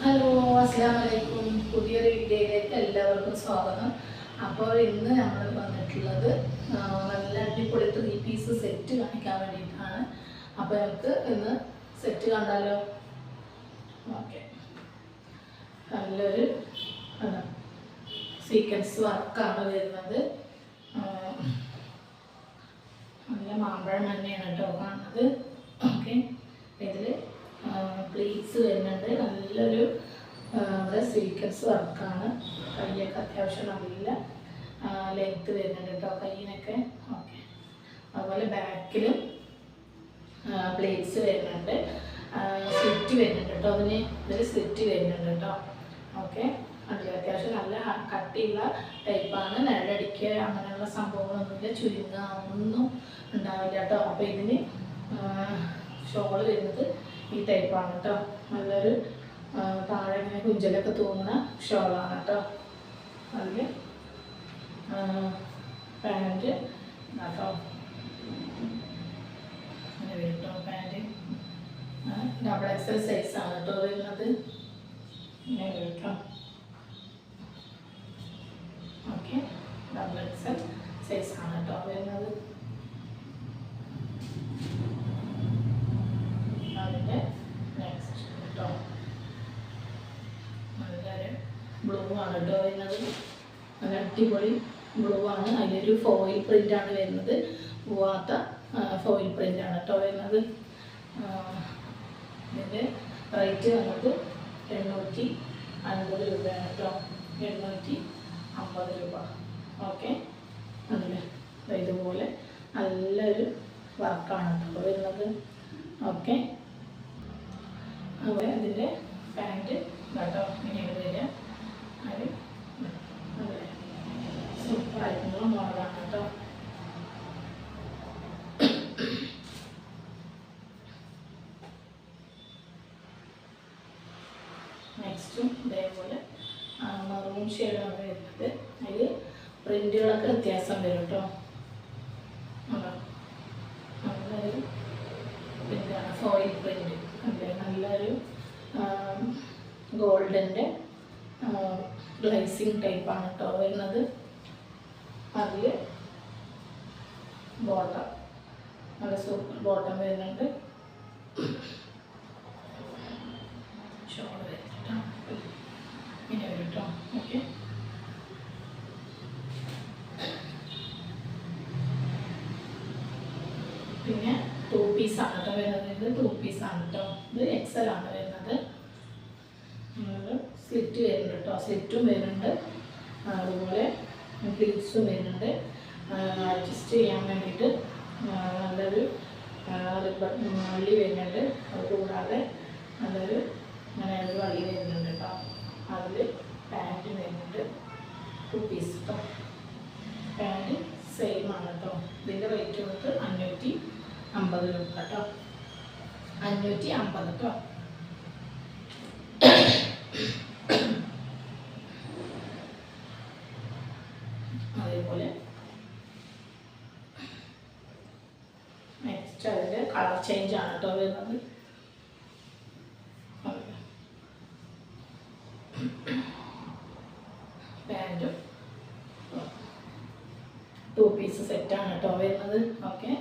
Hello, അസ്സലാമു അലൈക്കും. പുതിയൊരു വീഡിയോയിലേക്ക് എല്ലാവർക്കും സ്വാഗതം. അപ്പോൾ ഇന്ന് നമ്മൾ വന്നിട്ടുള്ളത് നല്ല അടിപൊളി 3 പീസ് സെറ്റ് കാണിക്കാൻ വേണ്ടിയിട്ടാണ്. അപ്പോൾ നമുക്ക് ഇന്ന് സെറ്റ് കണ്ടാലോ? ഓക്കെ, നല്ലൊരു സീക്വൻസ് വർക്കാണ് വരുന്നത്. നല്ല മാമ്പഴം തന്നെയാണ് കേട്ടോ കാണുന്നത്. ഓക്കെ, ഇതിൽ പ്ലീറ്റ്സ് വരുന്നുണ്ട്. നല്ലൊരു സീക്വൻസ് വർക്കാണ്. കൈയൊക്കെ അത്യാവശ്യം നല്ല ലെങ്ത്ത് വരുന്നുണ്ട് കേട്ടോ കൈയിനൊക്കെ. ഓക്കെ, അതുപോലെ ബാക്കിലും പ്ലേറ്റ്സ് വരുന്നുണ്ട്. സ്ലിറ്റ് വരുന്നുണ്ട് കേട്ടോ. ഇതിൽ സ്ലിറ്റ് വരുന്നുണ്ട് കേട്ടോ. ഓക്കെ, അതിൽ അത്യാവശ്യം നല്ല കട്ടിയുള്ള ടൈപ്പാണ്. നിഴലടിക്കുക അങ്ങനെയുള്ള സംഭവങ്ങളൊന്നുമില്ല, ചുരുങ്ങുക ഒന്നും ഉണ്ടാവില്ല കേട്ടോ. അപ്പോൾ ഇതിന് ഷോള് വരുന്നത് ഈ ടൈപ്പാണ് കേട്ടോ. നല്ലൊരു താഴെ ഇങ്ങനെ കുഞ്ചലൊക്കെ തൂങ്ങുന്ന ഷോളാണ് കേട്ടോ. അതിൽ പാൻറ്റ് കേട്ടോ, അങ്ങനെ വരും കേട്ടോ. പാൻറ്റ് XXL സൈസാണ് കേട്ടോ വരുന്നത്. ഇങ്ങനെ വരും കേട്ടോ. ഓക്കെ, XXL സൈസാണ് കേട്ടോ വരുന്നത്. അതിൻ്റെ നെക്സ്റ്റ് കേട്ടോ നല്ലൊരു ബ്ലൂ ആണ് കേട്ടോ വരുന്നത്. നല്ല അടിപൊളി ബ്ലൂ ആണ്. അതിലൊരു ഫോയിൽ പ്രിൻ്റാണ് വരുന്നത്. പോവാത്ത ഫോയിൽ പ്രിൻ്റാണ് കേട്ടോ വരുന്നത്. ഇതിൻ്റെ റേറ്റ് വന്നത് 850 രൂപയാണ് കേട്ടോ. 850 രൂപ. ഓക്കെ, നല്ല ഇതുപോലെ നല്ലൊരു വർക്കാണ് കേട്ടോ വരുന്നത്. ഓക്കെ, അതുപോലെ അതിൻ്റെ പാൻറ്റ് കേട്ടോ ഇങ്ങനെ വരിക. അത് നല്ല സൂപ്പറായിട്ടുള്ള മോഡലാണ് കേട്ടോ. നെക്സ്റ്റും ഇതേപോലെ മറൂൺ ഷെയ്ഡാണ് വരുന്നത്. അതിൽ പ്രിൻറ്റുകളൊക്കെ വ്യത്യാസം വരും കേട്ടോ. നല്ലൊരു പ്രിൻ്റാണ്, ഫോയിൽ പ്രിൻ്റ്. അല്ലേ, നല്ലൊരു ഗോൾഡൻ്റെ ഗ്ലേസിങ് ടൈപ്പാണ് കേട്ടോ വരുന്നത്. അതിൽ ബോട്ടം നല്ല സൂപ്പർ ബോട്ടം വരുന്നുണ്ട്. ഷോൾ വരുന്നുട്ടോ ഇങ്ങനെ വരും കേട്ടോ. ഓക്കെ, പിന്നെ 2 പീസാണ് കേട്ടോ വരുന്നത്. ഇത് 2 പീസാണ് കേട്ടോ. ഇത് XL ആണ് വരുന്നത്. സ്ലിറ്റ് വരുന്നുണ്ട് കേട്ടോ. സ്ലിറ്റും വരുന്നുണ്ട്, അതുപോലെ പ്ലീറ്റ്സും വരുന്നുണ്ട്. അഡ്ജസ്റ്റ് ചെയ്യാൻ വേണ്ടിയിട്ട് നല്ലൊരു വള്ളി വരുന്നുണ്ട്. അതുകൂടാതെ നല്ലൊരു അങ്ങനെ ഒരു വള്ളി വരുന്നുണ്ട് കേട്ടോ. അതിൽ പാൻറ്റ് വരുന്നുണ്ട്. 2 പീസ് കേട്ടോ. പാൻറ്റ് സെയിം ആണ് കേട്ടോ. ഇതിൻ്റെ റേറ്റ് കൊടുത്ത് 550 രൂപ കേട്ടോ. 550 കേട്ടോ. അതേപോലെ നെക്സ്റ്റ് അതിൻ്റെ കളർ ചേഞ്ച് ആണ് കേട്ടോ വരുന്നത്. പാൻറ്റും 2 പീസ് സെറ്റാണ് കേട്ടോ വരുന്നത്. ഓക്കെ,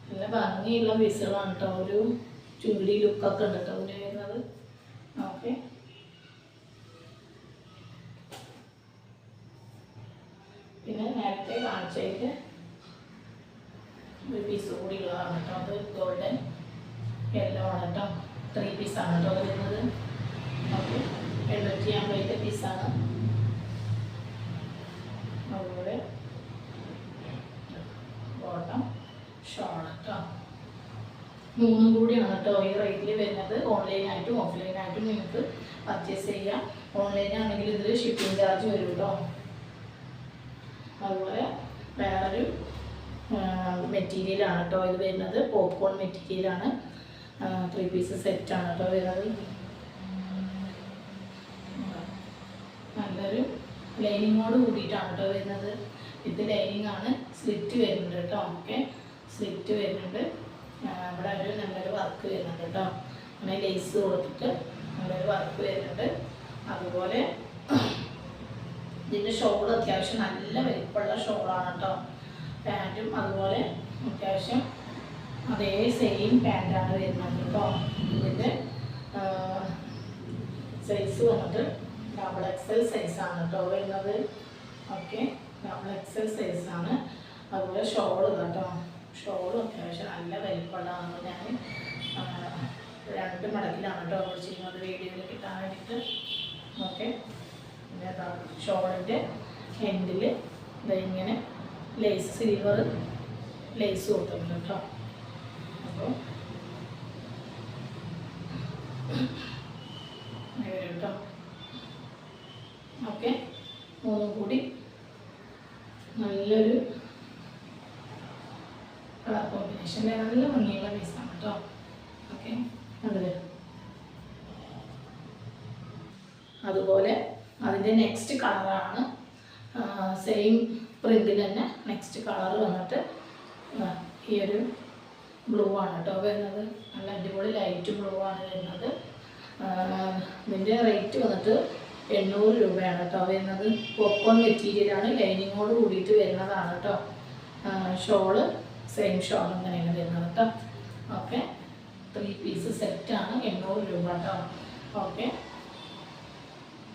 നല്ല ഭംഗിയുള്ള പീസുകളാണ് കേട്ടോ. ഒരു ചുണ്ടി ലുക്കൊക്കെ ഉണ്ട് കേട്ടോ ഇതിന് വരുന്നത്. ഓക്കെ, പിന്നെ നേരത്തെ കാണിച്ചതിൻ്റെ ഒരു പീസ് കൂടി ഉള്ളതാണ് കേട്ടോ. അത് ഗോൾഡൻ യെല്ലോ ആണ് കേട്ടോ. 3 പീസാണ് കേട്ടോ വരുന്നത്. ഓക്കെ, 850 പീസാണ്. അതുപോലെ ബോട്ടം ഷോൾ കേട്ടോ. 3 കൂടിയാണ് കേട്ടോ ഈ റേറ്റിൽ വരുന്നത്. ഓൺലൈനായിട്ടും ഓഫ്ലൈനായിട്ടും നിങ്ങൾക്ക് പർച്ചേസ് ചെയ്യാം. ഓൺലൈനാണെങ്കിൽ ഇതിൽ ഷിപ്പിംഗ് ചാർജ് വരും കേട്ടോ. അതുപോലെ വേറൊരു മെറ്റീരിയലാണ് കേട്ടോ ഇത് വരുന്നത്. പോപ്കോൺ മെറ്റീരിയലാണ്. 3 പീസ് സെറ്റാണ് കേട്ടോ വരുന്നത്. നല്ലൊരു ലൈനിങ്ങോട് കൂടിയിട്ടാണ് കേട്ടോ വരുന്നത്. ഇത് ലൈനിങ് ആണ്. സ്ലിറ്റ് വരുന്നുണ്ട് കേട്ടോ. ഓക്കെ, സ്ലിറ്റ് വരുന്നുണ്ട്. ഇവിടെ ഒരു നല്ലൊരു വർക്ക് വരുന്നുണ്ട് കേട്ടോ. അങ്ങനെ ലേസ് കൊടുത്തിട്ട് നല്ലൊരു വർക്ക് വർക്ക് വരുന്നുണ്ട്. അതുപോലെ ഇതിൻ്റെ ഷോൾ അത്യാവശ്യം നല്ല വലിപ്പമുള്ള ഷോളാണ് കേട്ടോ. പാൻറ്റും അതുപോലെ അത്യാവശ്യം അതേ സെയിം പാൻറ്റാണ് വരുന്നത് കേട്ടോ. ഇതിൻ്റെ സൈസ് വന്നിട്ട് XXL സൈസാണ് കേട്ടോ വരുന്നത്. ഓക്കെ, XXL സൈസാണ്. അതുപോലെ ഷോള് കേട്ടോ, ഷോളും അത്യാവശ്യം നല്ല വലിപ്പമുള്ളതാണ്. ഞാൻ 2 മടക്കിലാണ് കേട്ടോ ചെയ്യുന്നത് വീഡിയോയിൽ കിട്ടാൻ വേണ്ടിയിട്ട്. ഓക്കെ, പിന്നെ ഷോളിൻ്റെ എൻഡിൽ ഇങ്ങനെ ലേസ് സിൽവർ ലേസ് കൊടുത്തിട്ടുണ്ട് കേട്ടോ. അപ്പോൾ കേട്ടോ. ഓക്കെ, മൂന്നും കൂടി നല്ലൊരു കളർ കോമ്പിനേഷൻ്റെ നല്ല ഭംഗിയുള്ള പീസാണ് കേട്ടോ. ഓക്കെ, അതിൽ അതുപോലെ അതിൻ്റെ നെക്സ്റ്റ് കളറാണ് സെയിം പ്രിൻറ്റിൽ തന്നെ നെക്സ്റ്റ് കളർ വന്നിട്ട് ഈ ഒരു ബ്ലൂ ആണ് കേട്ടോ വരുന്നത്. നല്ല അടിപൊളി ലൈറ്റ് ബ്ലൂ ആണ് വരുന്നത്. ഇതിൻ്റെ റേറ്റ് വന്നിട്ട് 800 രൂപയാണ് കേട്ടോ വരുന്നത്. പോപ്കോൺ മെറ്റീരിയലാണ്, ലൈനിങ്ങോട് കൂടിയിട്ട് വരുന്നതാണ് കേട്ടോ. ഷോള് സെയിം ഷോൾ ഇങ്ങനെയാണ് വരുന്നത് കേട്ടോ. ഓക്കെ, 3 പീസ് സെറ്റാണ് 800 രൂപ കേട്ടോ. ഓക്കെ,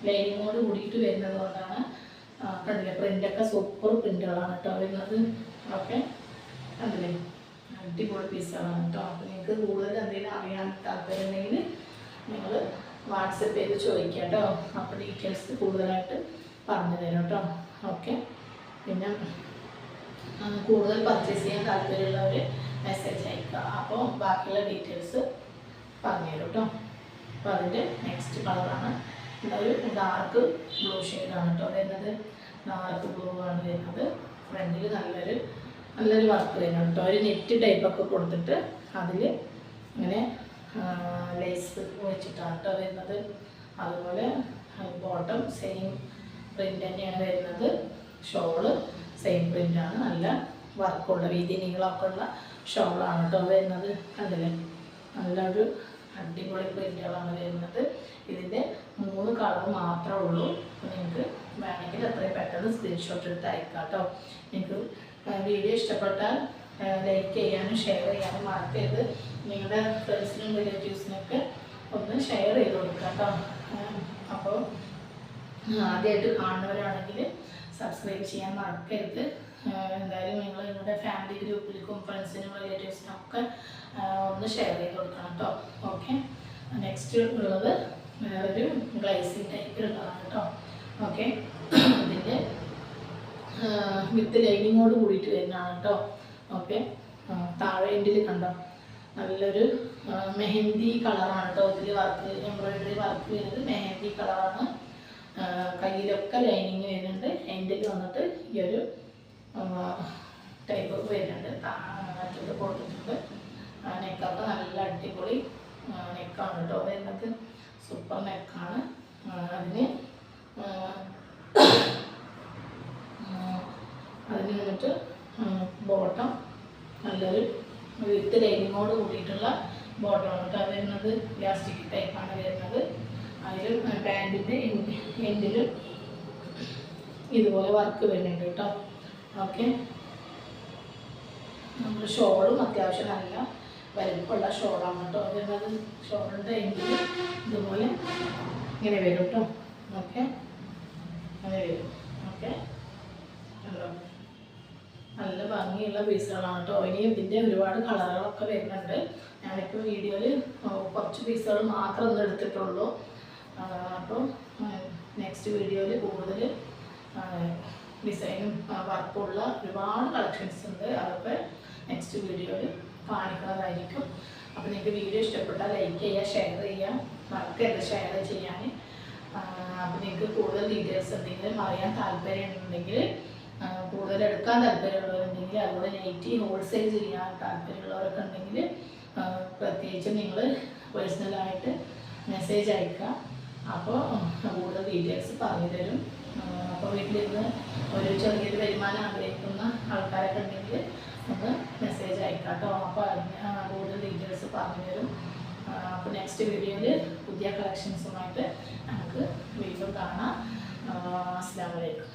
ലൈനിങ്ങോട് കൂടിയിട്ട് വരുന്നത് കൊണ്ടാണ് കണ്ടില്ലേ, പ്രിൻ്റൊക്കെ സൂപ്പർ പ്രിൻ്റുകളാണ് കേട്ടോ വരുന്നത്. ഓക്കെ, കണ്ടില്ലേ, അടിപൊളി പീസുകളാണ് കേട്ടോ. അപ്പോൾ നിങ്ങൾക്ക് കൂടുതൽ എന്തെങ്കിലും അറിയാൻ താല്പര്യമുണ്ടെങ്കിൽ നിങ്ങൾ വാട്സപ്പ് ചെയ്ത് ചോദിക്കാം കേട്ടോ. അപ്പോൾ ഡീറ്റെയിൽസ് കൂടുതലായിട്ട് പറഞ്ഞു തരാം കേട്ടോ. ഓക്കെ, പിന്നെ കൂടുതൽ പർച്ചേസ് ചെയ്യാൻ താല്പര്യമുള്ളവർ മെസ്സേജ് അയക്കുക. അപ്പോൾ ബാക്കിയുള്ള ഡീറ്റെയിൽസ് പറഞ്ഞു തരും കേട്ടോ. അപ്പോൾ അതിൻ്റെ നെക്സ്റ്റ് കളറാണ് ഒരു ഡാർക്ക് ബ്ലൂ ഷെയ്ഡാണ് കേട്ടോ വരുന്നത്. ഡാർക്ക് ബ്ലൂ ആണ് വരുന്നത്. ഫ്രണ്ടിൽ നല്ലൊരു വർക്ക് വരുന്നുണ്ട് കേട്ടോ. ഒരു നെറ്റ് ടൈപ്പൊക്കെ കൊടുത്തിട്ട് അതിൽ ഇങ്ങനെ ലേസ് വെച്ചിട്ടാണ് കേട്ടോ വരുന്നത്. അതുപോലെ ബോട്ടം സെയിം പ്രിൻ്റ് തന്നെയാണ് വരുന്നത്. ഷോള് സെയിം പ്രിൻ്റാണ്, നല്ല വർക്കുള്ള വീതി നീളമൊക്കെ ഉള്ള ഷോളാണ് കേട്ടോ വരുന്നത്. കണ്ടില്ലേ, നല്ലൊരു അടിപൊളി പ്രിൻ്റുകളാണ് വരുന്നത്. ഇതിൻ്റെ 3 കളർ മാത്രമേ ഉള്ളൂ. നിങ്ങൾക്ക് വേണമെങ്കിൽ എത്രയും പെട്ടെന്ന് സ്ക്രീൻഷോട്ട് എടുത്ത് അയക്കാം കേട്ടോ. നിങ്ങൾക്ക് വീഡിയോ ഇഷ്ടപ്പെട്ടാൽ ലൈക്ക് ചെയ്യാനും ഷെയർ ചെയ്യാനും മറക്കരുത്. നിങ്ങളുടെ ഫ്രണ്ട്സിനും റിലേറ്റീവ്സിനൊക്കെ ഒന്ന് ഷെയർ ചെയ്ത് കൊടുക്കുക കേട്ടോ. അപ്പോൾ ആദ്യമായിട്ട് കാണുന്നവരാണെങ്കിൽ സബ്സ്ക്രൈബ് ചെയ്യാൻ മറക്കരുത്. എന്തായാലും നിങ്ങളുടെ ഫാമിലി ഗ്രൂപ്പിലേക്കും ഫ്രണ്ട്സിനും റിലേറ്റീവ്സിനും ഒക്കെ ഒന്ന് ഷെയർ ചെയ്ത് കൊടുക്കണം കേട്ടോ. ഓക്കെ, നെക്സ്റ്റ് ഉള്ളത് വേറൊരു ഗ്ലേസിങ് ടൈപ്പിലുള്ളതാണ് കേട്ടോ. ഓക്കെ, ഇതിൻ്റെ വിത്ത് ലൈനിങ്ങോട് കൂടിയിട്ട് വരുന്നതാണ് കേട്ടോ. ഓക്കെ, താഴെ എൻഡിൽ കണ്ടോ നല്ലൊരു മെഹന്തി കളറാണ് കേട്ടോ. ഇതിൽ വർക്ക് എംബ്രോയിഡറി വർക്ക് വരുന്നത് മെഹന്തി കളറാണ്. കയ്യിലൊക്കെ ലൈനിങ് വരുന്നുണ്ട്. എൻഡിൽ വന്നിട്ട് ഈ ഒരു ടൈപ്പ് വരുന്നുണ്ട്. മറ്റത് കൊടുത്തിട്ടുണ്ട്. നെക്കൊക്കെ നല്ല അടിപൊളി നെക്കാണ് കേട്ടോ വരുന്നത്. സൂപ്പർ നെക്കാണ്. അതിന് വന്നിട്ട് ബോട്ടം നല്ലൊരു വിത്ത് ലൈനിങ്ങോട് കൂടിയിട്ടുള്ള ബോട്ടമാണ് കേട്ടോ വരുന്നത്. ഇലാസ്റ്റിക് ടൈപ്പാണ് വരുന്നത്. അതിൽ പാൻറ്റിൻ്റെ എൻഡിൽ ഇതുപോലെ വർക്ക് വരുന്നുണ്ട് കേട്ടോ. ഓക്കെ, നമ്മുടെ ഷോളും അത്യാവശ്യം നല്ല വലിപ്പമുള്ള ഷോളാണ് കേട്ടോ വരുന്നത്. ഷോളിൻ്റെ എൻഡിൽ ഇതുപോലെ ഇങ്ങനെ വരും കേട്ടോ. ഓക്കെ, അങ്ങനെ വരും. ഓക്കെ, നല്ല ഭംഗിയുള്ള പീസുകളാണ് കേട്ടോ. ഇനി ഇതിൻ്റെ ഒരുപാട് കളറുകളൊക്കെ വരുന്നുണ്ട്. ഞാനിപ്പോൾ വീഡിയോയിൽ കുറച്ച് പീസുകൾ മാത്രം ഒന്ന് എടുത്തിട്ടുള്ളൂ. അപ്പോൾ നെക്സ്റ്റ് വീഡിയോയിൽ കൂടുതൽ ഡിസൈനും വർക്കുള്ള ഒരുപാട് കളക്ഷൻസ് ഉണ്ട്. അതൊക്കെ നെക്സ്റ്റ് വീഡിയോയിൽ കാണിക്കുന്നതായിരിക്കും. അപ്പോൾ നിങ്ങൾക്ക് വീഡിയോ ഇഷ്ടപ്പെട്ടാൽ ലൈക്ക് ചെയ്യുക, ഷെയർ ചെയ്യുക, മറക്കരുത് ഷെയർ ചെയ്യാൻ. അപ്പോൾ നിങ്ങൾക്ക് കൂടുതൽ ഡീറ്റെയിൽസ് എന്തെങ്കിലും അറിയാൻ താല്പര്യമുണ്ടെങ്കിൽ, കൂടുതൽ എടുക്കാൻ താല്പര്യമുള്ളവരുണ്ടെങ്കിൽ, അതുപോലെ നൈറ്റി ഹോൾസെയിൽ ചെയ്യാൻ താല്പര്യമുള്ളവരൊക്കെ ഉണ്ടെങ്കിൽ പ്രത്യേകിച്ച് നിങ്ങൾ പേഴ്സണലായിട്ട് മെസ്സേജ് അയക്കുക. അപ്പോൾ കൂടുതൽ ഡീറ്റെയിൽസ് പറഞ്ഞു തരും. അപ്പോൾ വീട്ടിലിരുന്ന് ഒരു ചെറിയൊരു വരുമാനം ആഗ്രഹിക്കുന്ന ആൾക്കാരൊക്കെ ഉണ്ടെങ്കിൽ ഒന്ന് മെസ്സേജ് അയക്കാം കേട്ടോ. അപ്പോൾ കൂടുതൽ ഡീറ്റെയിൽസ് പറഞ്ഞു തരും. അപ്പോൾ നെക്സ്റ്റ് വീഡിയോയിൽ പുതിയ കളക്ഷൻസുമായിട്ട് നമുക്ക് വീണ്ടും കാണാം. അസ്സലാമു അലൈക്കും.